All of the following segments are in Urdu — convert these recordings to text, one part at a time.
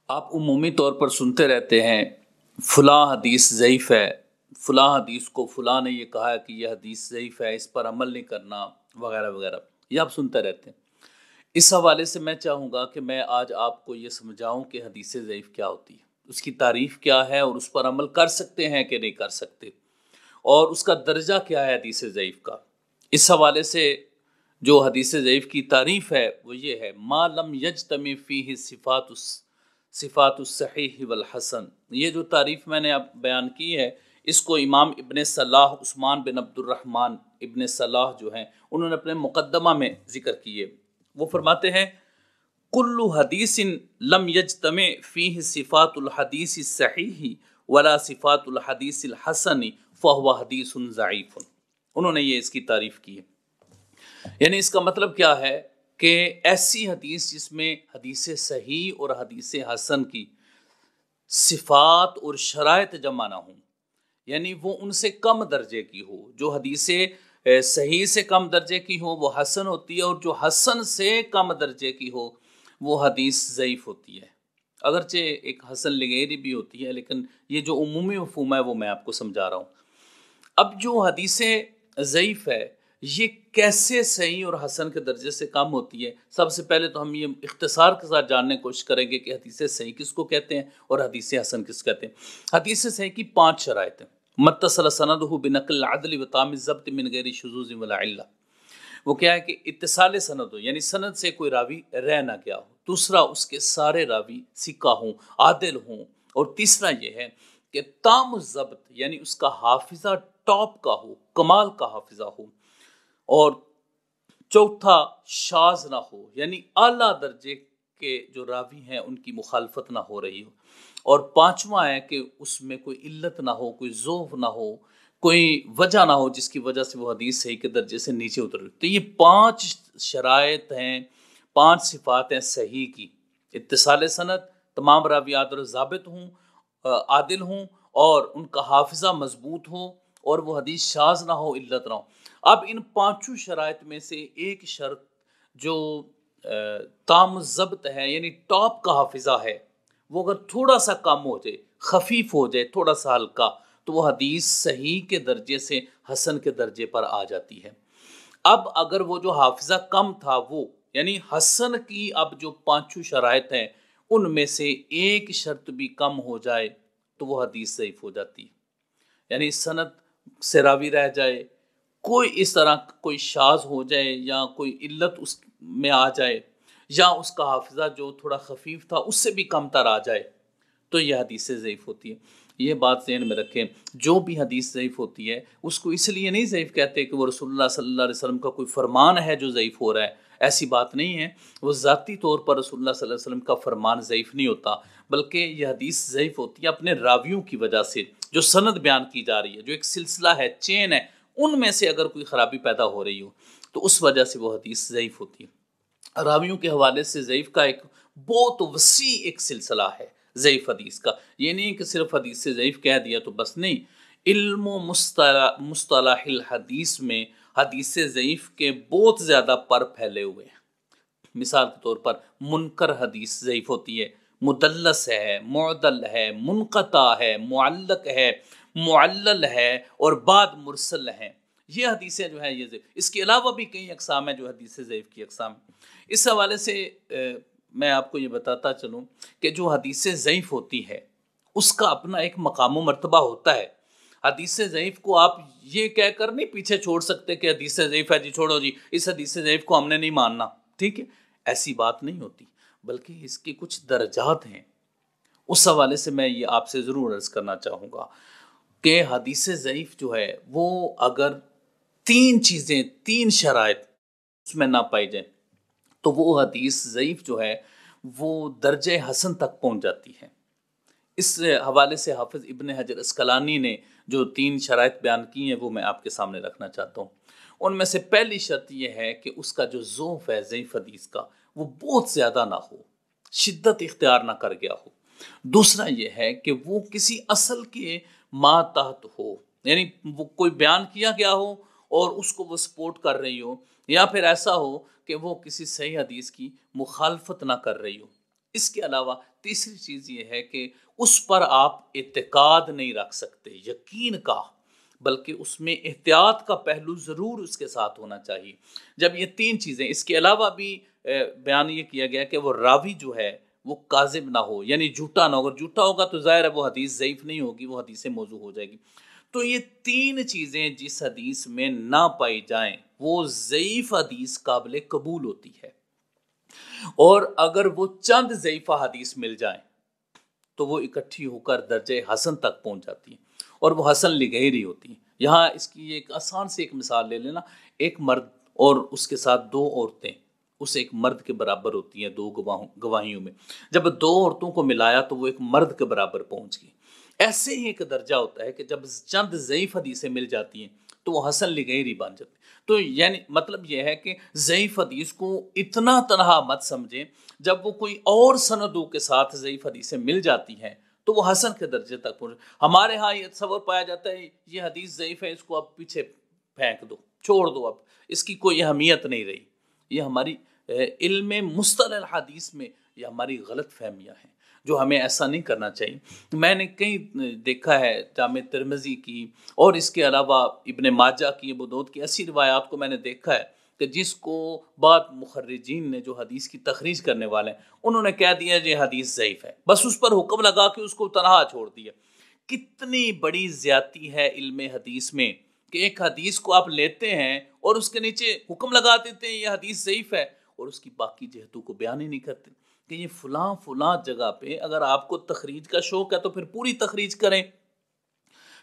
آپ عمومی طور پر سنتے رہتے ہیں فلاں حدیث ضعیف ہے، فلاں حدیث کو فلاں نے یہ کہا ہے کہ یہ حدیث ضعیف ہے، اس پر عمل نہیں کرنا وغیرہ وغیرہ، یہ آپ سنتے رہتے ہیں۔ اس حوالے سے میں چاہوں گا کہ میں آج آپ کو یہ سمجھاؤں کہ حدیث ضعیف کیا ہوتی ہے، اس کی تعریف کیا ہے اور اس پر عمل کر سکتے ہیں کہ نہیں کر سکتے، اور اس کا درجہ کیا ہے حدیث ضعیف کا۔ اس حوالے سے جو حدیث ضعیف کی تعریف ہے وہ یہ ہے: ما لم یجتمع فیہ صفات الصحیح والحسن۔ یہ جو تعریف میں نے اب بیان کی ہے، اس کو امام ابن صلاح عثمان بن عبد الرحمن ابن صلاح جو ہیں انہوں نے اپنے مقدمہ میں ذکر کیے۔ وہ فرماتے ہیں: کل حدیث لم یجتمع فیہ صفات الحدیث الصحیح ولا صفات الحدیث الحسن فہو حدیث ضعیف۔ انہوں نے یہ اس کی تعریف کی ہے، یعنی اس کا مطلب کیا ہے کہ ایسی حدیث جس میں حدیث صحیح اور حدیث حسن کی صفات اور شرائط جمع نہ ہوں، یعنی وہ ان سے کم درجے کی ہو۔ جو حدیث صحیح سے کم درجے کی ہو وہ حسن ہوتی ہے، اور جو حسن سے کم درجے کی ہو وہ حدیث ضعیف ہوتی ہے۔ اگرچہ ایک حسن لغیری بھی ہوتی ہے، لیکن یہ جو عمومی مفہوم ہے وہ میں آپ کو سمجھا رہا ہوں۔ اب جو حدیث ضعیف ہے یہ کیسے صحیح اور حسن کے درجے سے کم ہوتی ہے؟ سب سے پہلے تو ہم یہ اختصار کے ساتھ جاننے کی کوشش کریں گے کہ حدیث صحیح کس کو کہتے ہیں اور حدیث حسن کس کہتے ہیں۔ حدیث صحیح کی 5 شرائط ہیں: متصل سندہ بنقل العدل وتام الضبط من غیر شذوذ ولا علہ۔ وہ کیا ہے کہ اتصال سند ہو، یعنی سند سے کوئی راوی رہ نہ گیا ہو۔ دوسرا، اس کے سارے راوی ثقہ ہوں، عادل ہوں۔ اور تیسرا یہ ہے کہ تام الضبط، یعنی اس کا حافظہ ٹاپ کا ہو، کمال کا حافظہ ہو۔ اور چوتھا، شاذ نہ ہو، یعنی اعلیٰ درجے کے جو راوی ہیں ان کی مخالفت نہ ہو رہی ہو۔ اور پانچواں ہے کہ اس میں کوئی علت نہ ہو، کوئی ضعف نہ ہو، کوئی وجہ نہ ہو جس کی وجہ سے وہ حدیث صحیح کے درجے سے نیچے اتر رہی۔ تو یہ 5 شرائط ہیں، 5 صفات ہیں صحیح کی: اتصال سند، تمام راوی عادل و ضابط ہوں، عادل ہوں، اور ان کا حافظہ مضبوط ہو، اور وہ حدیث شاذ نہ ہو، علت نہ ہو۔ اب ان 5 شرائط میں سے ایک شرط جو تام الضبط ہے، یعنی ٹاپ کا حافظہ ہے، وہ اگر تھوڑا سا کم ہو جائے، خفیف ہو جائے، تھوڑا سا ہلکا، تو وہ حدیث صحیح کے درجے سے حسن کے درجے پر آ جاتی ہے۔ اب اگر وہ جو حافظہ کم تھا وہ، یعنی حسن کی اب جو 5 شرائط ہیں ان میں سے ایک شرط بھی کم ہو جائے تو وہ حدیث ضعیف ہو جاتی ہے، یعنی سند سے راوی رہ جائے، کوئی اس طرح کوئی شاذ ہو جائے یا کوئی علت اس میں آ جائے، یا اس کا حافظہ جو تھوڑا خفیف تھا اس سے بھی کم تر آ جائے، تو یہ حدیث ضعیف ہوتی ہے۔ یہ بات ذہن میں رکھیں، جو بھی حدیث ضعیف ہوتی ہے اس کو اس لیے نہیں ضعیف کہتے کہ وہ رسول اللہ صلی اللہ علیہ وسلم کا کوئی فرمان ہے جو ضعیف ہو رہا ہے، ایسی بات نہیں ہے۔ وہ ذاتی طور پر رسول اللہ صلی اللہ علیہ وسلم کا فرمان ضعیف نہیں ہوتا، بلکہ یہ حدیث ضعیف ہوتی ہے اپنے راویوں کی وجہ سے، جو سند بیان کی جا رہی ہے، جو ایک سلسلہ ہے، چین ہے، ان میں سے اگر کوئی خرابی پیدا ہو رہی ہو تو اس وجہ سے وہ حدیث ضعیف ہوتی ہے۔ راویوں کے حوالے سے ضعیف کا ایک بہت وسیع ایک سلسلہ ہے ضعیف حدیث کا۔ یہ نہیں کہ صرف حدیث سے ضعیف کہہ دیا تو بس نہیں، علم و مصطلح الحدیث میں حدیث ضعیف کے بہت زیادہ پر پھیلے ہوئے ہیں۔ مثال کے طور پر منکر حدیث ضعیف ہوتی ہے، مدلس ہے، معدل ہے، منقطع ہے، معلق ہے، معلل ہے، اور بعد مرسل ہیں۔ یہ حدیثیں جو ہیں یہ ضعیف۔ اس کے علاوہ بھی کئی اقسام ہیں جو حدیث ضعیف کی اقسام ہیں۔ اس حوالے سے میں آپ کو یہ بتاتا چلوں کہ جو حدیث ضعیف ہوتی ہے اس کا اپنا ایک مقام و مرتبہ ہوتا ہے۔ حدیث ضعیف کو آپ یہ کہہ کر نہیں پیچھے چھوڑ سکتے کہ حدیث ضعیف ہے جی چھوڑو جی، اس حدیث ضعیف کو ہم نے نہیں ماننا، ٹھیک ہے، ایسی بات نہیں ہوتی، بلکہ اس کے کچھ درجات ہیں۔ اس حوالے سے میں یہ آپ سے ضرور عرض کرنا چاہوں گا کہ حدیث ضعیف جو ہے وہ اگر 3 چیزیں، 3 شرائط اس میں نہ پائی جائیں تو وہ حدیث ضعیف جو ہے وہ درجہ حسن تک پہنچ جاتی ہے۔ اس حوالے سے حافظ ابن حجر عسقلانی نے جو 3 شرائط بیان کی ہیں وہ میں آپ کے سامنے رکھنا چاہتا ہوں۔ ان میں سے پہلی شرط یہ ہے کہ اس کا جو ضعف ہے ضعیف حدیث کا وہ بہت زیادہ نہ ہو، شدت اختیار نہ کر گیا ہو۔ دوسرا یہ ہے کہ وہ کسی اصل کے ماتحت ہو، یعنی وہ کوئی بیان کیا گیا ہو اور اس کو وہ سپورٹ کر رہی ہو، یا پھر ایسا ہو کہ وہ کسی صحیح حدیث کی مخالفت نہ کر رہی ہو۔ اس کے علاوہ تیسری چیز یہ ہے کہ اس پر آپ اعتقاد نہیں رکھ سکتے یقین کا، بلکہ اس میں احتیاط کا پہلو ضرور اس کے ساتھ ہونا چاہیے۔ جب یہ تین چیزیں، اس کے علاوہ بھی بیان یہ کیا گیا کہ وہ راوی جو ہے وہ کاذب نہ ہو، یعنی جھوٹا نہ ہو، اگر جھوٹا ہوگا تو ظاہر ہے وہ حدیث ضعیف نہیں ہوگی، وہ حدیث موضوع ہو جائے گی۔ تو یہ تین چیزیں جس حدیث میں نہ پائی جائیں وہ ضعیف حدیث قابل قبول ہوتی ہے، اور اگر وہ چند ضعیفہ حدیث مل جائیں تو وہ اکٹھی ہو کر درجہ حسن تک پہنچ جاتی ہیں، اور وہ حسن لغیری ہوتی ہیں۔ یہاں اس کی ایک آسان سے ایک مثال لے لینا، ایک مرد اور اس کے ساتھ دو عورتیں اس ایک مرد کے برابر ہوتی ہیں دو گواہیوں میں، جب دو عورتوں کو ملایا تو وہ ایک مرد کے برابر پہنچ گئی۔ ایسے ہی ایک درجہ ہوتا ہے کہ جب چند ضعیف حدیثیں مل جاتی ہیں تو وہ حسن لغیری بن جاتی ہیں۔ تو یعنی مطلب یہ ہے کہ ضعیف حدیث کو اتنا تنہا مت سمجھیں، جب وہ کوئی اور سندوں کے ساتھ ضعیف حدیثیں مل جاتی ہیں تو وہ حسن کے درجے تک پہنچ۔ ہمارے ہاں یہ تصور پایا جاتا ہے یہ حدیث ضعیف ہے، اس کو اب پیچھے پھینک دو، چھوڑ دو، اب اس کی کوئی اہمیت نہیں رہی۔ یہ ہماری علم مصطلح الحدیث میں یہ ہماری غلط فہمیاں ہیں، جو ہمیں ایسا نہیں کرنا چاہیے۔ میں نے کئی دیکھا ہے جامع ترمذی کی اور اس کے علاوہ ابن ماجہ کی، ابو داؤد کی ایسی روایات کو میں نے دیکھا ہے کہ جس کو بعض مخرجین نے جو حدیث کی تخریج کرنے والے ہیں انہوں نے کہہ دیا یہ حدیث ضعیف ہے، بس اس پر حکم لگا کے اس کو تنہا چھوڑ دیا۔ کتنی بڑی زیادتی ہے علم حدیث میں کہ ایک حدیث کو آپ لیتے ہیں اور اس کے نیچے حکم لگا دیتے ہیں یہ حدیث ضعیف ہے، اور اس کی باقی جہتوں کو بیان ہی نہیں کرتے کہ یہ فلاں فلاں جگہ پہ اگر آپ کو تخریج کا شوق ہے تو پھر پوری تخریج کریں،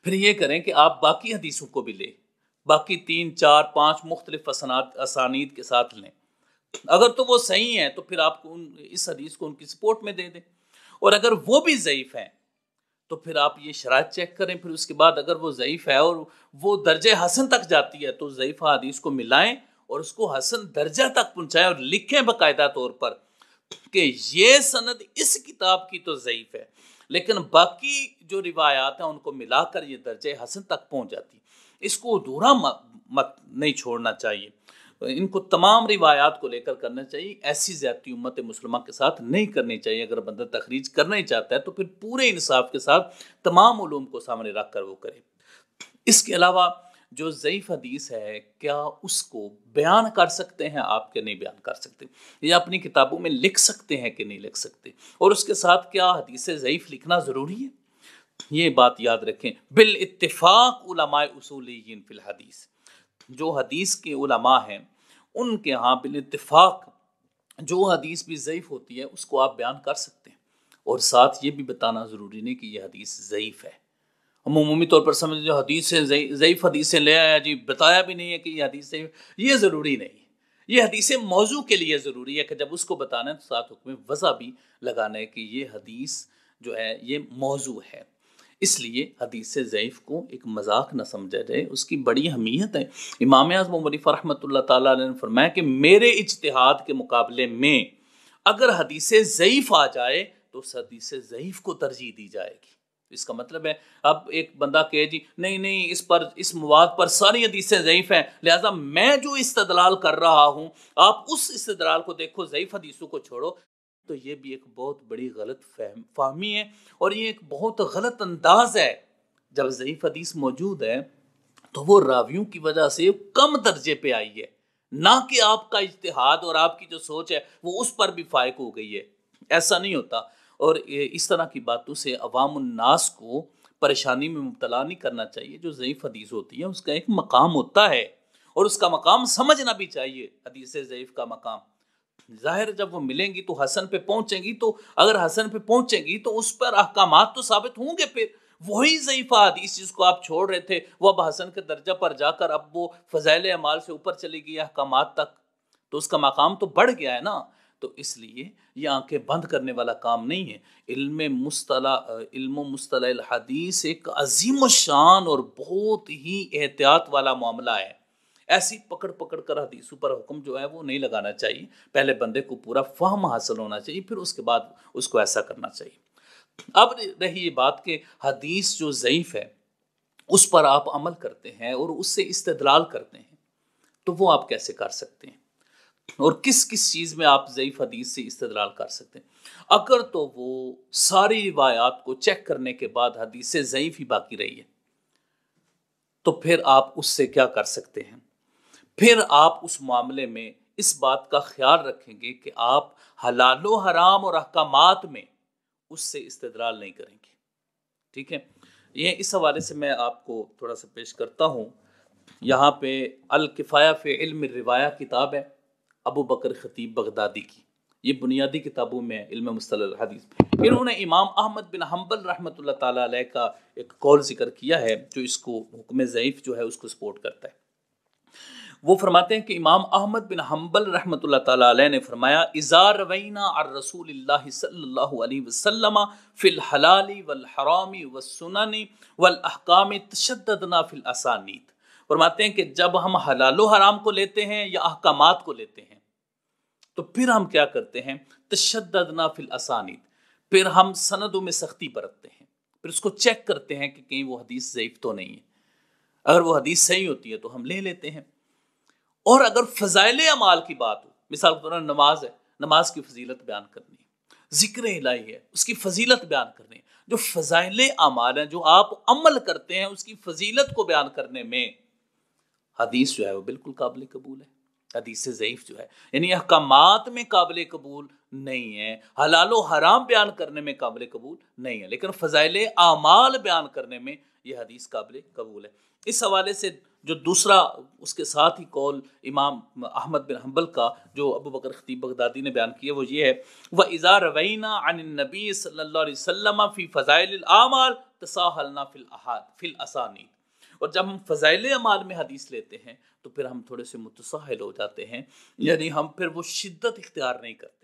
پھر یہ کریں کہ آپ باقی حدیثوں کو بھی لیں، باقی 3 4 5 مختلف اسانید کے ساتھ لیں، اگر تو وہ صحیح ہیں تو پھر آپ کو اس حدیث کو ان کی سپورٹ میں دے دیں، اور اگر وہ بھی ضعیف ہیں تو پھر آپ یہ شرائط چیک کریں، پھر اس کے بعد اگر وہ ضعیف ہے اور وہ درجہ حسن تک جاتی ہے تو ضعیفہ حدیث کو ملائیں اور اس کو حسن درجہ تک پہنچائیں، اور لکھیں باقاعدہ طور پر کہ یہ سند اس کتاب کی تو ضعیف ہے لیکن باقی جو روایات ہیں ان کو ملا کر یہ درجہ حسن تک پہنچ جاتی ہے۔ اس کو ادھورا مت نہیں چھوڑنا چاہیے، ان کو تمام روایات کو لے کر کرنا چاہیے۔ ایسی زیادتی امت مسلمہ کے ساتھ نہیں کرنی چاہیے۔ اگر بندہ تخریج کرنا ہی چاہتا ہے تو پھر پورے انصاف کے ساتھ تمام علوم کو سامنے رکھ کر وہ کرے۔ اس کے علاوہ جو ضعیف حدیث ہے کیا اس کو بیان کر سکتے ہیں آپ کے نہیں بیان کر سکتے، یا اپنی کتابوں میں لکھ سکتے ہیں کہ نہیں لکھ سکتے، اور اس کے ساتھ کیا حدیث ضعیف لکھنا ضروری ہے؟ یہ بات یاد رکھیں، بالاتفاق علماء اصولیین فی الحدیث، جو حدیث کے علماء ہیں ان کے ہاں بالاتفاق جو حدیث بھی ضعیف ہوتی ہے اس کو آپ بیان کر سکتے ہیں، اور ساتھ یہ بھی بتانا ضروری نہیں کہ یہ حدیث ضعیف ہے۔ ہم عمومی طور پر سمجھ جو حدیث سے ضعیف حدیثیں لے آیا جی، بتایا بھی نہیں ہے کہ یہ حدیث ضعیف، یہ ضروری نہیں ہے۔ یہ حدیث موضوع کے لیے ضروری ہے کہ جب اس کو بتانا ہے تو ساتھ حکم وضع بھی لگانا ہے کہ یہ حدیث جو ہے یہ موضوع ہے۔ اس لیے حدیث ضعیف کو ایک مذاق نہ سمجھا جائے، اس کی بڑی اہمیت ہے۔ امام اعظم ابو حنیفہ رحمۃ اللہ تعالیٰ علیہ نے فرمایا کہ میرے اجتہاد کے مقابلے میں اگر حدیث ضعیف آ جائے تو اس حدیث ضعیف کو ترجیح دی جائے گی۔ اس کا مطلب ہے اب ایک بندہ کہے جی نہیں اس مواد پر ساری حدیثیں ضعیف ہیں، لہٰذا میں جو استدلال کر رہا ہوں آپ اس استدلال کو دیکھو، ضعیف حدیثوں کو چھوڑو، تو یہ بھی ایک بہت بڑی غلط فہمی ہے، اور یہ ایک بہت غلط انداز ہے۔ جب ضعیف حدیث موجود ہے تو وہ راویوں کی وجہ سے کم درجے پہ آئی ہے، نہ کہ آپ کا اجتہاد اور آپ کی جو سوچ ہے وہ اس پر بھی فائق ہو گئی ہے۔ ایسا نہیں ہوتا، اور اس طرح کی باتوں سے عوام الناس کو پریشانی میں مبتلا نہیں کرنا چاہیے۔ جو ضعیف حدیث ہوتی ہے اس کا ایک مقام ہوتا ہے، اور اس کا مقام سمجھنا بھی چاہیے۔ حدیث ضعیف کا مقام ظاہر جب وہ ملیں گی تو حسن پہ پہنچیں گی، تو اگر حسن پہ پہنچیں گی تو اس پر احکامات تو ثابت ہوں گے، پھر وہی ضعیفہ حدیث جس کو آپ چھوڑ رہے تھے وہ اب حسن کے درجہ پر جا کر اب وہ فضائل اعمال سے اوپر چلی گئی احکامات تک، تو اس کا مقام تو بڑھ گیا ہے نا۔ تو اس لیے یہ آنکھیں بند کرنے والا کام نہیں ہے۔ علم و مصطلح الحدیث ایک عظیم الشان اور بہت ہی احتیاط والا معاملہ ہے۔ ایسی پکڑ کر حدیثوں پر حکم جو ہے وہ نہیں لگانا چاہیے، پہلے بندے کو پورا فہم حاصل ہونا چاہیے، پھر اس کے بعد اس کو ایسا کرنا چاہیے۔ اب رہی یہ بات کہ حدیث جو ضعیف ہے اس پر آپ عمل کرتے ہیں اور اس سے استدلال کرتے ہیں، تو وہ آپ کیسے کر سکتے ہیں؟ اور کس کس چیز میں آپ ضعیف حدیث سے استدلال کر سکتے ہیں. اگر تو وہ ساری روایات کو چیک کرنے کے بعد حدیث سے ضعیف ہی باقی رہی ہے تو پھر آپ اس سے کیا کر سکتے ہیں؟ پھر آپ اس معاملے میں اس بات کا خیال رکھیں گے کہ آپ حلال و حرام اور احکامات میں اس سے استدلال نہیں کریں گے. ٹھیک ہے، یہ اس حوالے سے میں آپ کو تھوڑا سا پیش کرتا ہوں. یہاں پہ الکفایہ فی علم الروایہ کتاب ہے ابو بکر خطیب بغدادی کی، یہ بنیادی کتابوں میں علم مصطلح الحدیث. انہوں نے امام احمد بن حنبل رحمۃ اللہ تعالیٰ علیہ کا ایک قول ذکر کیا ہے جو اس کو حکم ضعیف جو ہے اس کو سپورٹ کرتا ہے. وہ فرماتے ہیں کہ امام احمد بن حنبل رحمۃ اللہ تعالیٰ علیہ نے فرمایا اذا روینا عن رسول اللہ صلی اللہ علیہ وسلم فی الحلال والحرام والسنن والاحکام تشددنا فی الاسانید. فرماتے ہیں کہ جب ہم حلال و حرام کو لیتے ہیں یا احکامات کو لیتے ہیں تو پھر ہم کیا کرتے ہیں؟ تشددنا فی الاسانید، پھر ہم سندوں میں سختی برتتے ہیں، پھر اس کو چیک کرتے ہیں کہ کہیں وہ حدیث ضعیف تو نہیں ہے. اگر وہ حدیث صحیح ہوتی ہے تو ہم لے لیتے ہیں. اور اگر فضائل اعمال کی بات ہو، مثال کے طور پر نماز ہے، نماز کی فضیلت بیان کرنی ہے، ذکر الہی ہے اس کی فضیلت بیان کرنی ہے، جو فضائل اعمال ہیں جو آپ عمل کرتے ہیں اس کی فضیلت کو بیان کرنے میں حدیث جو ہے وہ بالکل قابل قبول ہے. حدیث ضعیف جو ہے یعنی احکامات میں قابل قبول نہیں ہے، حلال و حرام بیان کرنے میں قابل قبول نہیں ہے، لیکن فضائل اعمال بیان کرنے میں یہ حدیث قابل قبول ہے. اس حوالے سے جو دوسرا اس کے ساتھ ہی قول امام احمد بن حنبل کا جو ابو بکر خطیب بغدادی نے بیان کیا وہ یہ ہے وَإِذَا رَوَيْنَا عَنِ النَّبِيِّ صلی اللہ علیہ وسلم فی فضائل الاعمال تساہلنا فی الاسانید. اور جب ہم فضائل اعمال میں حدیث لیتے ہیں تو پھر ہم تھوڑے سے متساہل ہو جاتے ہیں، یعنی ہم پھر وہ شدت اختیار نہیں کرتے.